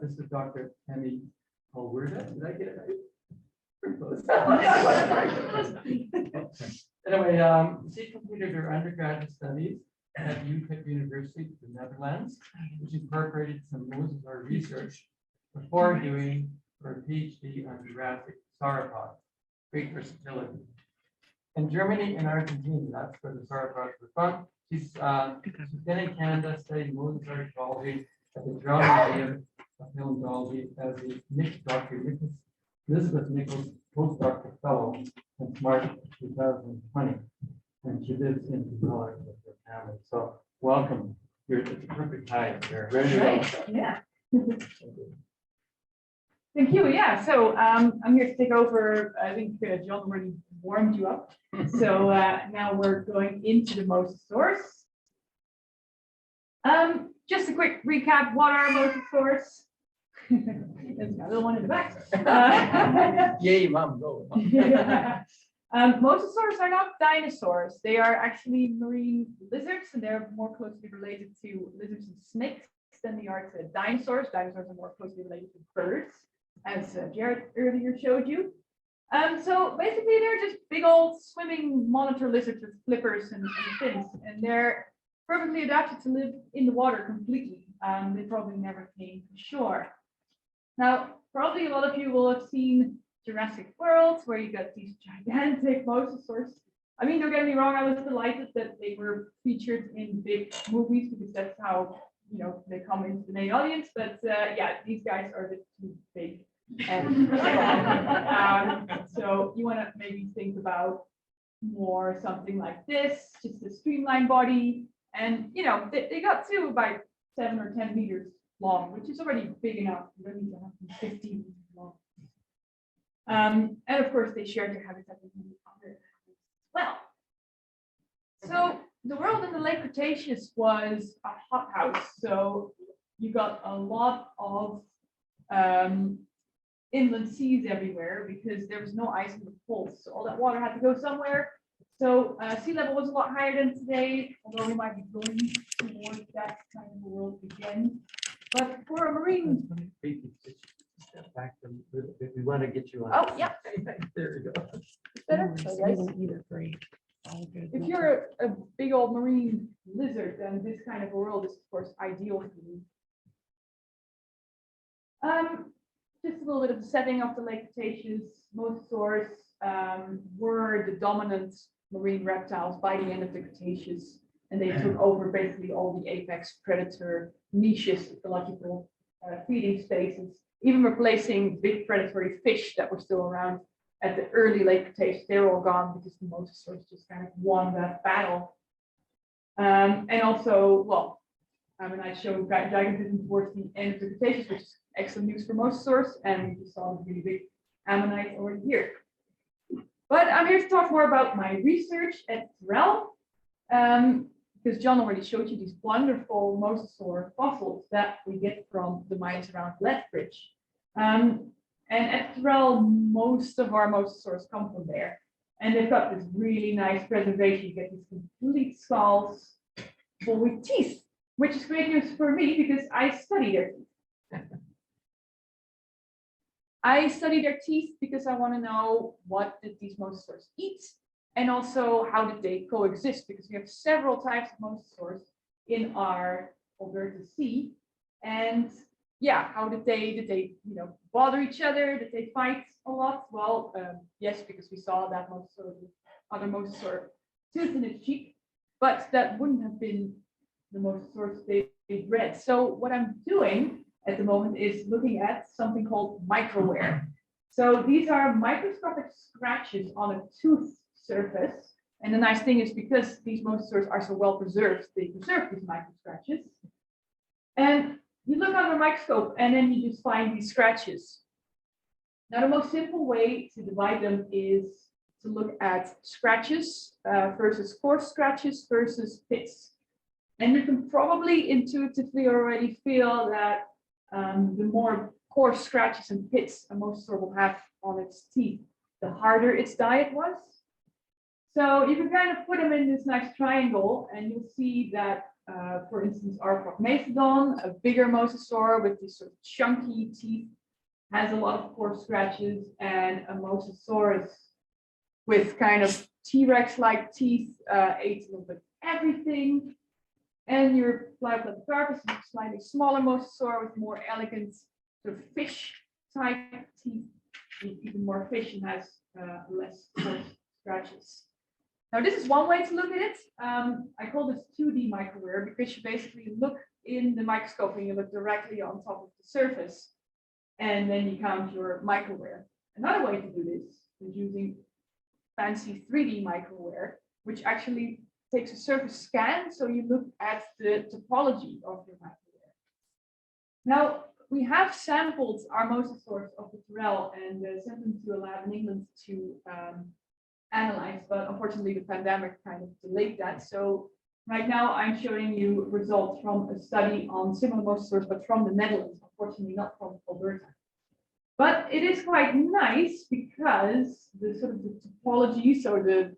This is Dr. Femke Holwerda. Did I get it right? Pretty close. Anyway, she completed her undergraduate studies at Utrecht University, the Netherlands, which incorporated some mosasaur research before doing her PhD on Jurassic sauropods. Great versatility. In Germany and Argentina, that's where the sauropods were from. She's been in Canada studying mosasaur ecology at the Tyrrell Museum of Palaeontology as the Dr. Elizabeth Nichols postdoctoral fellow since March 2020. And she lives in Tyrrell with her family. So welcome. You're at the perfect time. You're ready to go. Yeah. Thank you. Yeah. So I'm here to take over. I think John already warmed you up. So now we're going into the mosasaurs. Just a quick recap. What are mosasaurs? There's a little one in the back. Yay, mom, go. Mosasaurs are not dinosaurs. They are actually marine lizards, and they're more closely related to lizards and snakes than they are to dinosaurs. Dinosaurs are more closely related to birds, as Jared earlier showed you. So basically, they're just big old swimming monitor lizards with flippers and fins, and they're perfectly adapted to live in the water completely. They probably never came to shore. Now, probably a lot of you will have seen Jurassic World, where you got these gigantic mosasaurs. I mean, don't get me wrong, I was delighted that they were featured in big movies because that's how, you know, they come into the main audience. But yeah, these guys are just too big. And so you want to maybe think about more something like this, just a streamlined body. And, you know, they got to about 7 or 10 meters long, which is already big enough. You don't need to have them 15 meters long. And of course, they shared their habitat with many other animals as well. So the world in the late Cretaceous was a hothouse. So you got a lot of inland seas everywhere because there was no ice in the poles. So all that water had to go somewhere. So sea level was a lot higher than today, although we might be going towards that kind of a world again. But for a marine, Step back a little bit. We want to get you on. oh yeah, There we go. better. So, guys, if you're a big old marine lizard, then this kind of a world is of course ideal for you. Just a little bit of the setting of the late Cretaceous. Mosasaurs were the dominant marine reptiles by the end of the Cretaceous, and they took over basically all the apex predator niches, ecological feeding spaces, even replacing big predatory fish that were still around at the early late Cretaceous. They were all gone because the mosasaurs just kind of won that battle. And also, well, and I showed gigantism towards the end of the Cretaceous, which is excellent news for mosasaurs, and we saw the really big ammonite over here. But I'm here to talk more about my research at Tyrrell, because John already showed you these wonderful mosasaur fossils that we get from the mines around Lethbridge. And at Tyrrell, most of our mosasaurs come from there. And they've got this really nice preservation. You get these complete skulls full with teeth, which is great news for me because I study their teeth. I study their teeth because I want to know what did these mosasaurs eat, and also how did they coexist, because we have several types of mosasaurs in our Holwerda Sea. And yeah, how did they bother each other? Did they fight a lot? Well, yes, because we saw that mosasaur, other mosasaur tooth in its cheek, but that wouldn't have been the mosasaurs they bred. So what I'm doing at the moment is looking at something called microwear. So these are microscopic scratches on a tooth surface. And the nice thing is, because these mosasaurs are so well preserved, they preserve these micro scratches. And you look under a microscope and then you just find these scratches. Now, the most simple way to divide them is to look at scratches versus coarse scratches versus pits. And you can probably intuitively already feel that the more coarse scratches and pits a mosasaur will have on its teeth, the harder its diet was. So you can kind of put them in this nice triangle, and you'll see that for instance, our prognathedon, a bigger mosasaur with these sort of chunky teeth, has a lot of coarse scratches, and a mosasaurus with kind of T-Rex-like teeth ate a little bit of everything. And your Palaeontology is a slightly smaller mosasaur with more elegant sort of fish-type teeth, even more fish and has less coarse scratches. Now, this is one way to look at it. I call this 2D microwear because you basically look in the microscope and you look directly on top of the surface, and then you count your microwear. Another way to do this is using fancy 3D microwear, which actually takes a surface scan, so you look at the topology of your microwear. Now, we have sampled our mosasaurs of the Tyrrell and sent them to a lab in England to analyze, but unfortunately the pandemic kind of delayed that. So right now I'm showing you results from a study on similar mosasaurs, but from the Netherlands, unfortunately not from Alberta. But it is quite nice because the sort of the topology, so the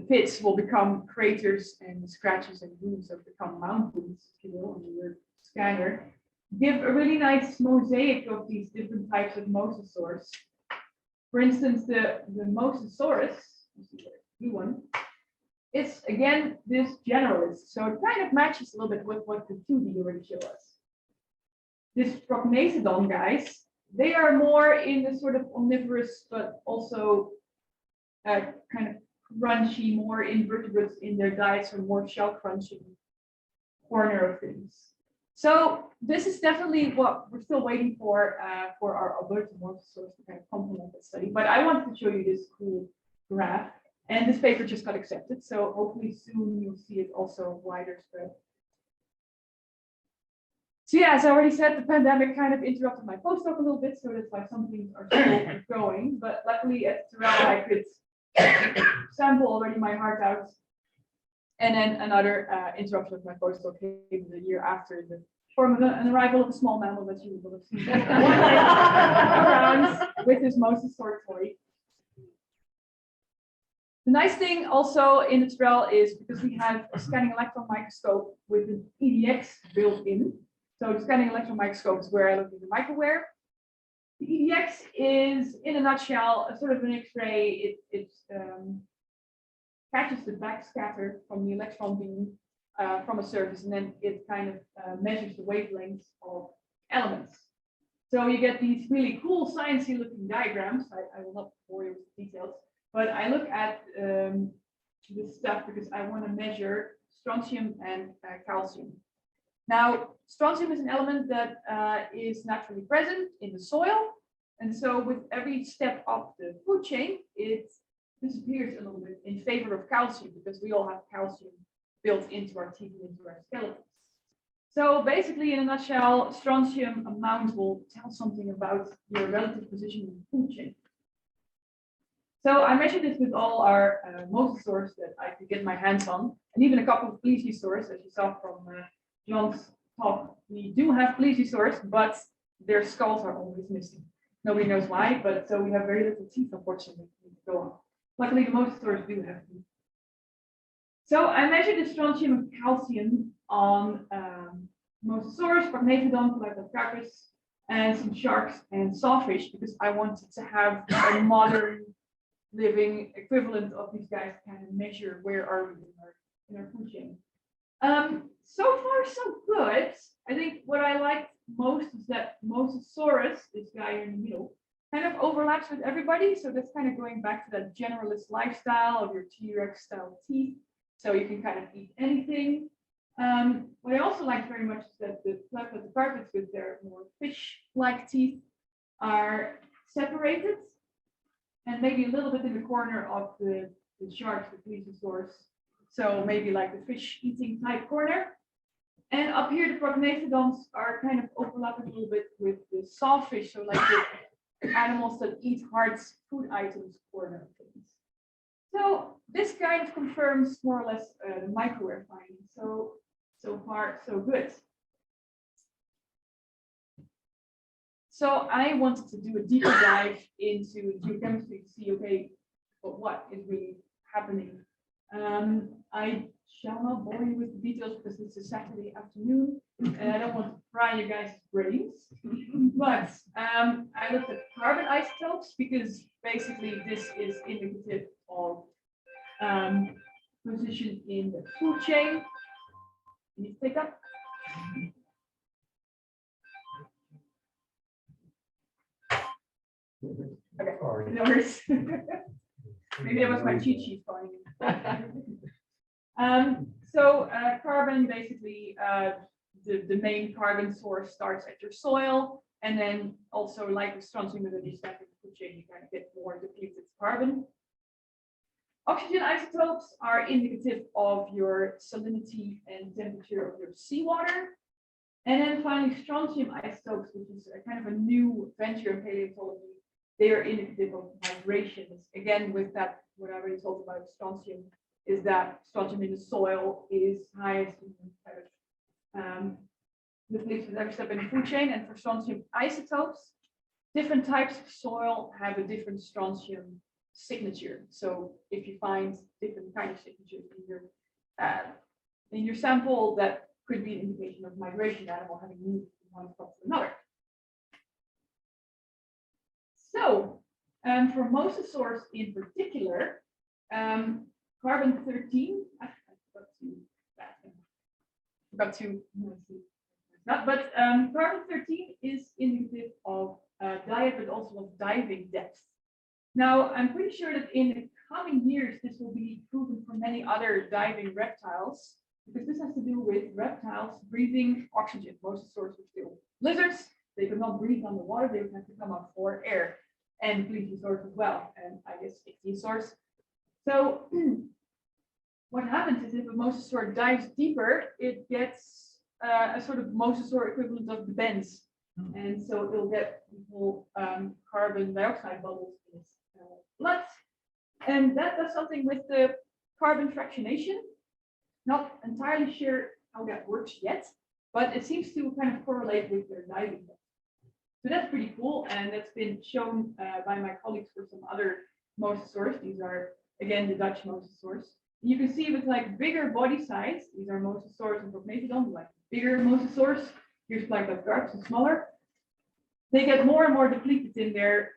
pits will become craters and the scratches and grooves have become mountains, if you will, on your scanner, give a really nice mosaic of these different types of mosasaurs. For instance, the mosasaurus, blue one, it's again this generalist, so it kind of matches a little bit with what the 2D already show us. This prognathedon guys, they are more in the sort of omnivorous, but also kind of crunchy, more invertebrates in their diets, or more shell crunching corner of things. So this is definitely what we're still waiting for our Alberta mosasaurs to kind of complement that study. But I wanted to show you this cool graph, and this paper just got accepted, so hopefully soon you'll see it also wider spread. So yeah, as I already said, the pandemic kind of interrupted my postdoc a little bit, so that's why some things are still going. But luckily at Tyrrell, I could sample already my heart out. And then another interruption of my postdoc came the year after the an arrival of a small mammal that you will have seen around with his mosasaur toy. The nice thing also in the Tyrrell is because we have a scanning electron microscope with an EDX built in. So the scanning electron microscope is where I look at the microwear. The EDX is, in a nutshell, a sort of an X-ray. It catches the backscatter from the electron beam from a surface, and then it kind of measures the wavelengths of elements. So you get these really cool sciencey looking diagrams. I will not bore you with the details, but I look at this stuff because I want to measure strontium and calcium. Now, strontium is an element that is naturally present in the soil. And so with every step up the food chain, it disappears a little bit in favor of calcium, because we all have calcium built into our teeth and into our skeletons. So basically, in a nutshell, strontium amount will tell something about your relative position in the food chain. So I measured this with all our mosasaurs that I could get my hands on, and even a couple of plesiosaurs, as you saw from John's talk. We do have plesiosaurs, but their skulls are always missing. Nobody knows why, but so we have very little teeth, unfortunately, to go on. Luckily, the mosasaurs do have teeth. So I measured the strontium and calcium on mosasaurs, Prognathodon, Palaeontology, and some sharks and sawfish, because I wanted to have a modern living equivalent of these guys to kind of measure where are we in our food chain. So far, so good. I think what I liked most is that Mosasaurus, this guy in the middle, kind of overlaps with everybody. So that's kind of going back to that generalist lifestyle of your T-Rex style teeth. So you can kind of eat anything. What I also like very much is that the carpets with their more fish-like teeth are separated, and maybe a little bit in the corner of the sharks, the plesiosaurs. So maybe like the fish-eating type corner. And up here, the prognathodons are kind of overlapping a little bit with the sawfish, so like the animals that eat hard food items corner of things. So this kind of confirms more or less the microwear findings. So far, so good. So I wanted to do a deeper dive into geochemistry to see, okay, but what is really happening? I shall not bore you with the details because it's a Saturday afternoon and I don't want to fry your guys' brains. But I looked at carbon isotopes because basically this is indicative of position in the food chain. You need to take up. Okay, no worries. Maybe that was my cheat sheet calling you. So carbon, basically, the main carbon source starts at your soil, and then also like with strontium that you start in the food chain, you kind of get more depleted carbon. Oxygen isotopes are indicative of your salinity and temperature of your seawater. And then finally, strontium isotopes, which is a kind of a new venture in paleontology. They are indicative of migrations. Again, with that, what I already talked about strontium, is that strontium in the soil is highest in kind of depleted with every step in the food chain. And for strontium isotopes, different types of soil have a different strontium signature. So if you find different kind of signatures in your sample, that could be an indication of migration, animal having moved from one spot to another. So for mosasaurs in particular, carbon 13, carbon 13 is indicative of diet, but also of diving depth. Now, I'm pretty sure that in the coming years, this will be proven for many other diving reptiles, because this has to do with reptiles breathing oxygen. Mosasaurs were still lizards. They could not breathe underwater. They would have to come up for air, and plesiosaurs as well, and I guess ichthyosaurs. So what happens is if a mosasaur dives deeper, it gets a sort of mosasaur equivalent of the bends. And so it'll get little carbon dioxide bubbles in its blood. And that does something with the carbon fractionation. Not entirely sure how that works yet, but it seems to kind of correlate with their diving depth. So that's pretty cool, and that's been shown by my colleagues for some other mosasaurs. These are, again, the Dutch mosasaurs. You can see with like bigger body size, these are mosasaurs and prognathodon, like bigger mosasaurs. Here's Palaeontology, and smaller. They get more and more depleted in their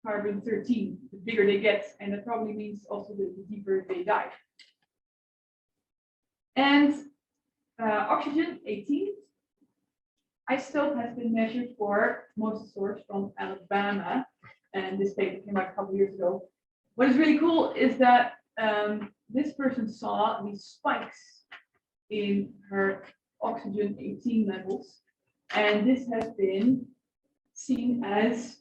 carbon 13, the bigger they get, and that probably means also the deeper they dive. And oxygen 18 isotope has been measured for mosasaurs from Alabama, and this paper came out a couple of years ago. What is really cool is that this person saw these spikes in her oxygen 18 levels, and this has been seen as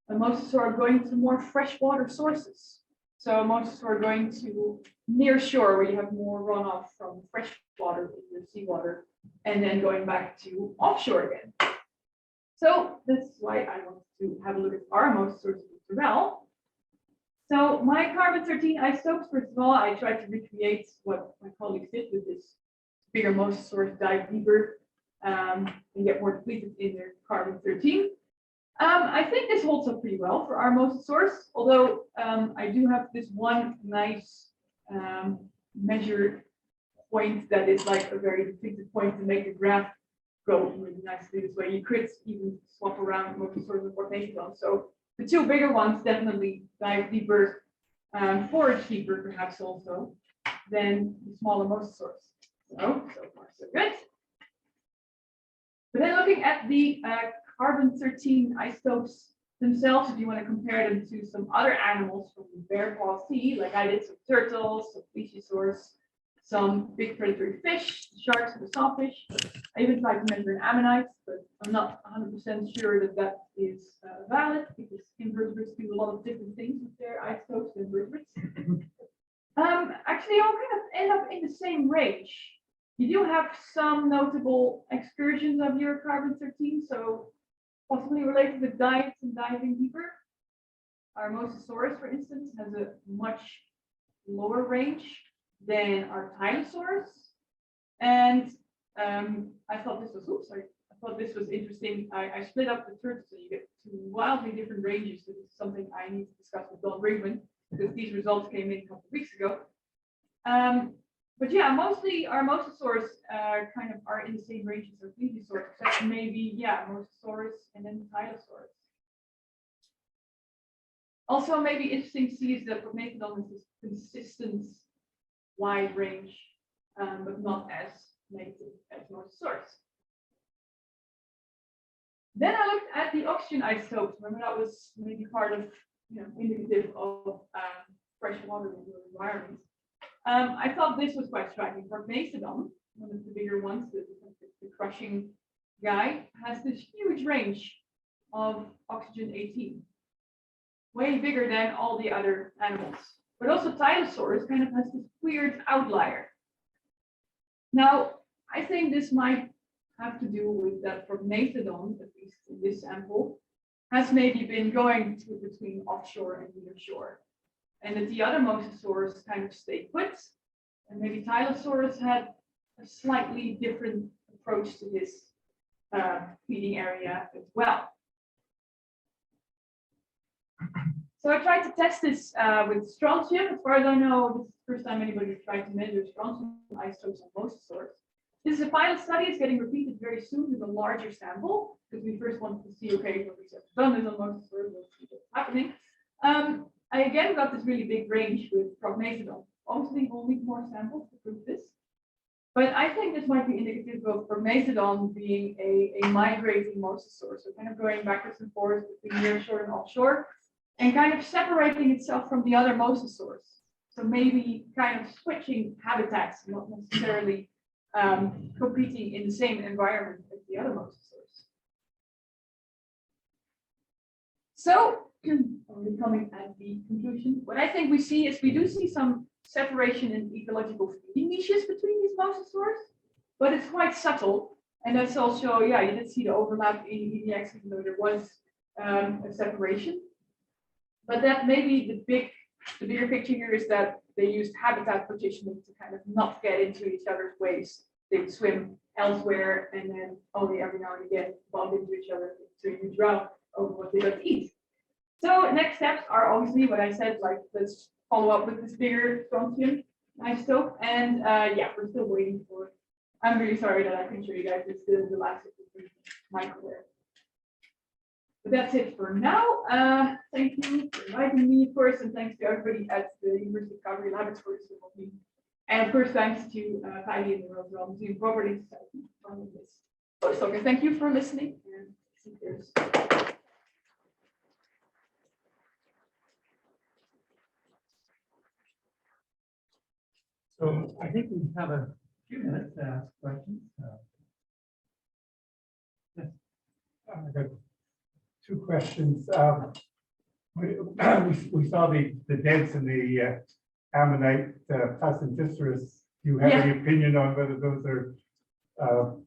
a mosasaur going to more freshwater sources. So a mosasaur going to near shore where you have more runoff from fresh water in your seawater, and then going back to offshore again. So this is why I wanted to have a look at our mosasaurs with Tyrrell. So my carbon 13 isotopes, first of all, I tried to recreate what my colleagues did with this bigger mosasaurs dive deeper and get more depleted in their carbon 13. I think this holds up pretty well for our mosasaurs, although I do have this one nice measure point that is like a very depleted point to make the graph go really nicely this way. You could even swap around mosasaurs and prognathodon. So the two bigger ones definitely dive deeper, forage deeper perhaps also, than the smaller mosasaurs. So far so good. But then looking at the carbon 13 isotopes themselves, if you want to compare them to some other animals from the Bearpaw Sea, like I did some turtles, some plesiosaurs, some big predatory fish, sharks, and the sawfish. I even tried to measure an ammonite, but I'm not 100% sure that that is valid, because invertebrates do a lot of different things with their isotopes than vertebrates. Actually, all kind of end up in the same range. You do have some notable excursions of your carbon 13, so possibly related with diets and diving deeper. Our Mosasaurus, for instance, has a much lower range than our Tylosaurs. And I thought this was interesting. I split up the turtles so you get two wildly different ranges. So this is something I need to discuss with Don Brinkman, because these results came in a couple of weeks ago. But yeah, mostly our mosasaurs kind of are in the same range as our plesiosaurs, except maybe, yeah, mosasaurs and then Tylosaurs. Also, maybe interesting to see is that Promethodon is this consistent wide range, but not as native as mosasaurs. Then I looked at the oxygen isotopes. Remember that was maybe part of, indicative of freshwater in the environment. I thought this was quite striking. Promethodon, one of the bigger ones, the crushing guy, has this huge range of oxygen 18, way bigger than all the other animals. But also Tylosaurus kind of has this weird outlier. Now, I think this might have to do with that Promethodon, at least in this sample, has maybe been going between offshore and nearshore. And that the other mosasaurs kind of stayed put. And maybe Tylosaurus had a slightly different approach to his feeding area as well. So I tried to test this with strontium. As far as I know, this is the first time anybody tried to measure strontium isotopes on mosasaurs. This is a pilot study. It's getting repeated very soon with a larger sample, because we first wanted to see, okay, what we've done this on mosasaurs, let's see what's happening. I again got this really big range with Promethodon. Obviously, we'll need more samples to prove this. But I think this might be indicative of Promethodon being a migrating mosasaur, so kind of going backwards and forwards between nearshore and offshore, and kind of separating itself from the other mosasaurs. So maybe kind of switching habitats, not necessarily competing in the same environment as the other mosasaurs. So, we're coming at the conclusion. What I think we see is we do see some separation in ecological feeding niches between these mosasaurs, but it's quite subtle. And that's also, yeah, you did see the overlap in EDX, even though there was a separation. But that maybe the bigger picture here is that they used habitat partitioning to kind of not get into each other's ways. They would swim elsewhere and then only every now and again bump into each other so you drown over what they got to eat. So next steps are obviously what I said, like let's follow up with this bigger strontium isotope. And yeah, we're still waiting for it. I'm really sorry that I couldn't show you guys this, the last microwave. But that's it for now. Thank you for inviting me, of course, and thanks to everybody at the University of Calgary Laboratories for helping me. And of course, thanks to Patty and the Royal Museum Property Society for running this postdoc. And thank you for listening. And see if there's So I think we have a few minutes to ask questions. Yes. I got two questions. We saw the dents in the ammonite Palaeontology. Do you have any opinion on whether those are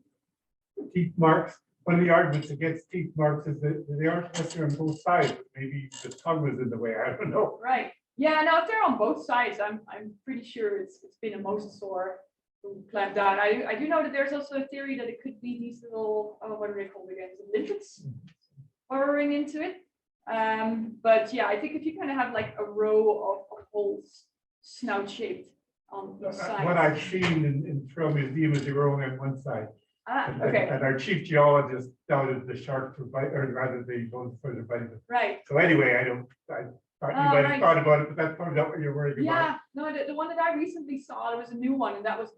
teeth marks? One of the arguments against teeth marks is that they aren't necessarily on both sides. Maybe the tongue was in the way. I don't know. right. Yeah, now if they're on both sides, I'm pretty sure it's been a mosasaur who clamped down. I do know that there's also a theory that it could be these little, what are they called again? Limpets burrowing into it. But yeah, I think if you kind of have like a row of holes, snout shaped on each side. What I've seen in Tyrrell Museum is they were only on one side. Okay. And our chief geologist doubted the sharks were biting, or rather the mosasaurs are biting them. Right. So anyway, I thought you might have thought about it, but that's probably not what you're worried about. Yeah, no, the one that I recently saw, there was a new one, and that was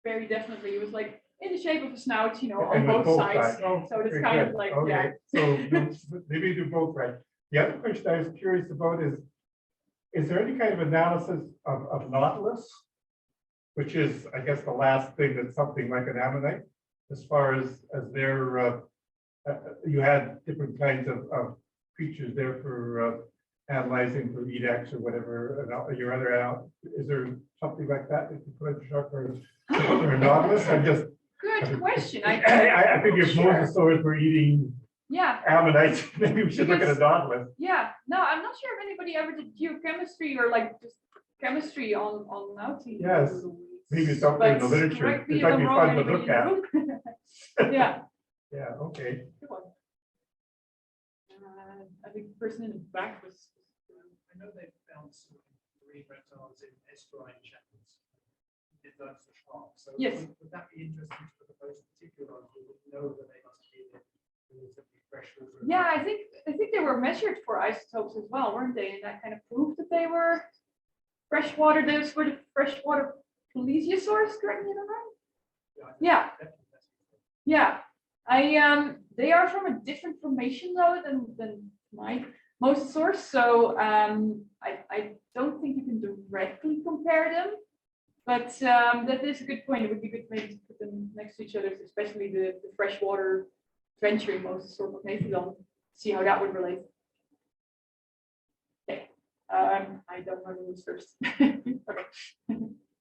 very definitely, it was like in the shape of a snout, you know, on And with both sides. Oh, So it's very kind good. of like, Okay. yeah. So maybe do both right. The other question I was curious about is there any kind of analysis of nautilus, which is, I guess, the last thing that's something like an ammonite, as far as their, you had different kinds of creatures there for analyzing for EDX or whatever, your other, is there something like that you put a shark or a nautilus? I'm just. Good question. I think if mosasaurs were eating ammonites, maybe we should look at a nautilus. Yeah, no, I'm not sure if anybody ever did geochemistry or like just chemistry on nautilus. Yes, maybe something in the literature. It might be fun to look at. Yeah. Yeah, okay. Good one. I think the person in the back was. I know they found some marine reptiles in estuarine channels. is those the shark. So Yes. would that be interesting to look at those particular ones? We would know that they must be in relatively fresh water. Yeah, I think they were measured for isotopes as well, weren't they? And that kind of proved that they were freshwater. Those were the freshwater plesiosaurs, correct me if I'm wrong? Yeah. Yeah. They are from a different formation though than my mosasaurs. So I don't think you can directly compare them. But that is a good point. It would be good maybe to put them next to each other, especially the freshwater venturing mosasaur on, see how that would relate. Okay. I don't know who's first. Okay.